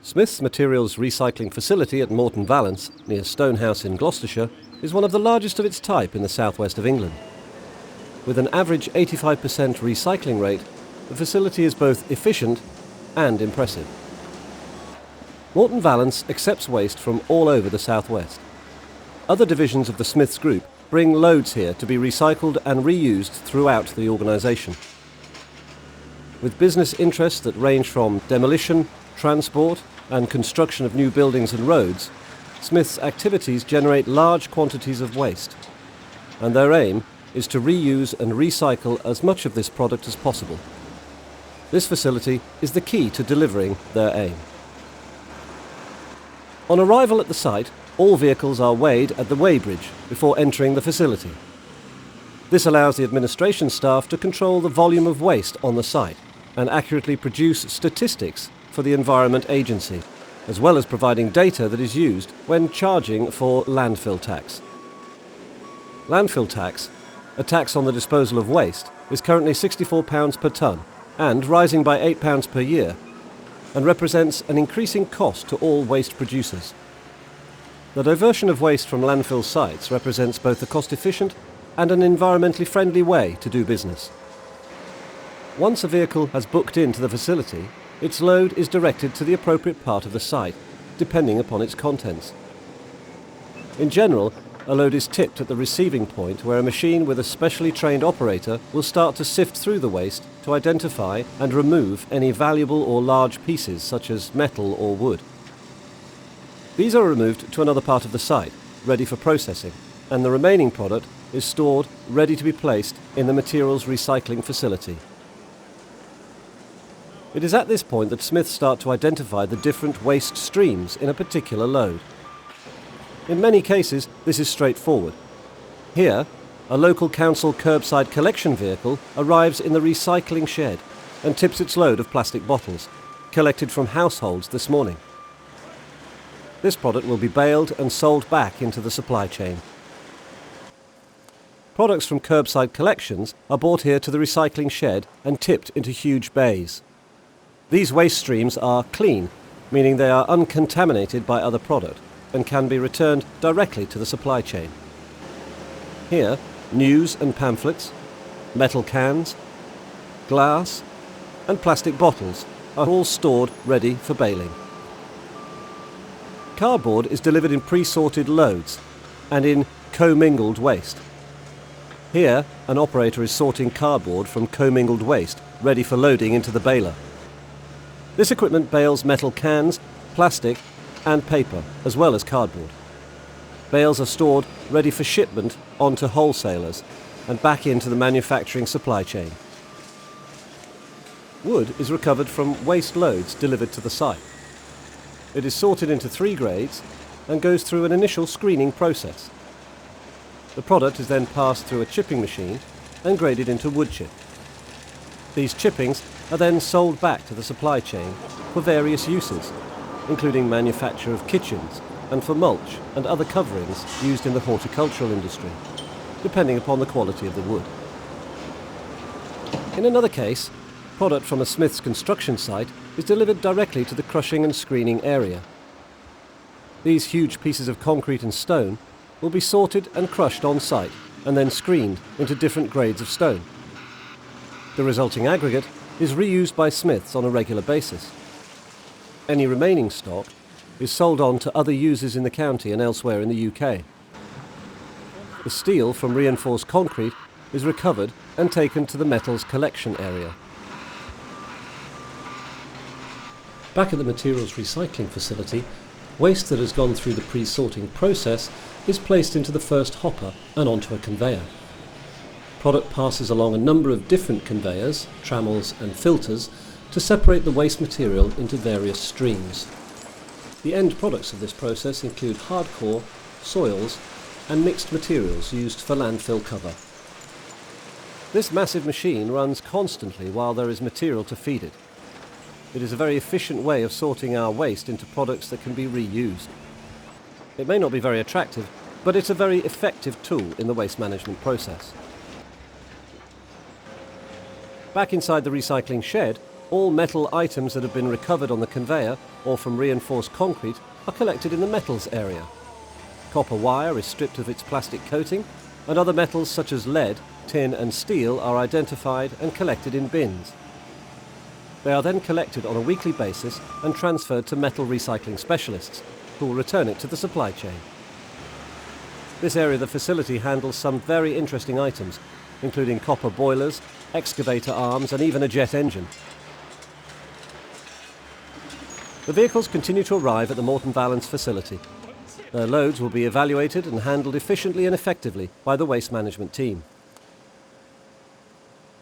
Smith's Materials Recycling Facility at Moreton Vallance, near Stonehouse in Gloucestershire, is one of the largest of its type in the southwest of England. With an average 85% recycling rate, the facility is both efficient and impressive. Moreton Vallance accepts waste from all over the southwest. Other divisions of the Smiths Group bring loads here to be recycled and reused throughout the organisation. With business interests that range from demolition, transport and construction of new buildings and roads, Smiths' activities generate large quantities of waste, and their aim is to reuse and recycle as much of this product as possible. This facility is the key to delivering their aim. On arrival at the site, all vehicles are weighed at the weighbridge before entering the facility. This allows the administration staff to control the volume of waste on the site and accurately produce statistics for the Environment Agency, as well as providing data that is used when charging for landfill tax. Landfill tax, a tax on the disposal of waste, is currently £64 per tonne and rising by £8 per year, and represents an increasing cost to all waste producers. The diversion of waste from landfill sites represents both a cost-efficient and an environmentally friendly way to do business. Once a vehicle has booked into the facility, its load is directed to the appropriate part of the site, depending upon its contents. In general, a load is tipped at the receiving point where a machine with a specially trained operator will start to sift through the waste to identify and remove any valuable or large pieces such as metal or wood. These are removed to another part of the site, ready for processing, and the remaining product is stored ready to be placed in the materials recycling facility. It is at this point that Smiths start to identify the different waste streams in a particular load. In many cases, this is straightforward. Here, a local council curbside collection vehicle arrives in the recycling shed and tips its load of plastic bottles, collected from households this morning. This product will be baled and sold back into the supply chain. Products from curbside collections are brought here to the recycling shed and tipped into huge bays. These waste streams are clean, meaning they are uncontaminated by other product and can be returned directly to the supply chain. Here, news and pamphlets, metal cans, glass and plastic bottles are all stored ready for baling. Cardboard is delivered in pre-sorted loads and in commingled waste. Here, an operator is sorting cardboard from commingled waste, ready for loading into the baler. This equipment bales metal cans, plastic and paper, as well as cardboard. Bales are stored ready for shipment onto wholesalers and back into the manufacturing supply chain. Wood is recovered from waste loads delivered to the site. It is sorted into 3 grades and goes through an initial screening process. The product is then passed through a chipping machine and graded into wood chip. These chippings are then sold back to the supply chain for various uses, including manufacture of kitchens and for mulch and other coverings used in the horticultural industry, depending upon the quality of the wood. In another case, product from a Smiths construction site is delivered directly to the crushing and screening area. These huge pieces of concrete and stone will be sorted and crushed on site and then screened into different grades of stone. The resulting aggregate is reused by Smiths on a regular basis. Any remaining stock is sold on to other users in the county and elsewhere in the UK. The steel from reinforced concrete is recovered and taken to the metals collection area. Back at the materials recycling facility, waste that has gone through the pre-sorting process is placed into the first hopper and onto a conveyor. Product passes along a number of different conveyors, trammels and filters to separate the waste material into various streams. The end products of this process include hardcore, soils and mixed materials used for landfill cover. This massive machine runs constantly while there is material to feed it. It is a very efficient way of sorting our waste into products that can be reused. It may not be very attractive, but it's a very effective tool in the waste management process. Back inside the recycling shed, All metal items that have been recovered on the conveyor or from reinforced concrete are collected in the metals area. Copper wire is stripped of its plastic coating, and other metals such as lead, tin and steel are identified and collected in bins. They are then collected on a weekly basis and transferred to metal recycling specialists, who will return it to the supply chain. This area of the facility handles some very interesting items, including copper boilers, excavator arms and even a jet engine. The vehicles continue to arrive at the Morton Vallance facility. Their loads will be evaluated and handled efficiently and effectively by the waste management team.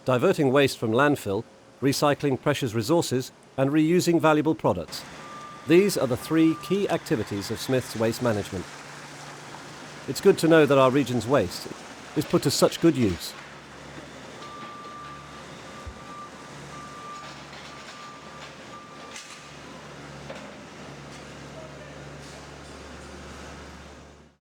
Diverting waste from landfill, recycling precious resources and reusing valuable products. These are the three key activities of Smiths Waste Management. It's good to know that our region's waste is put to such good use.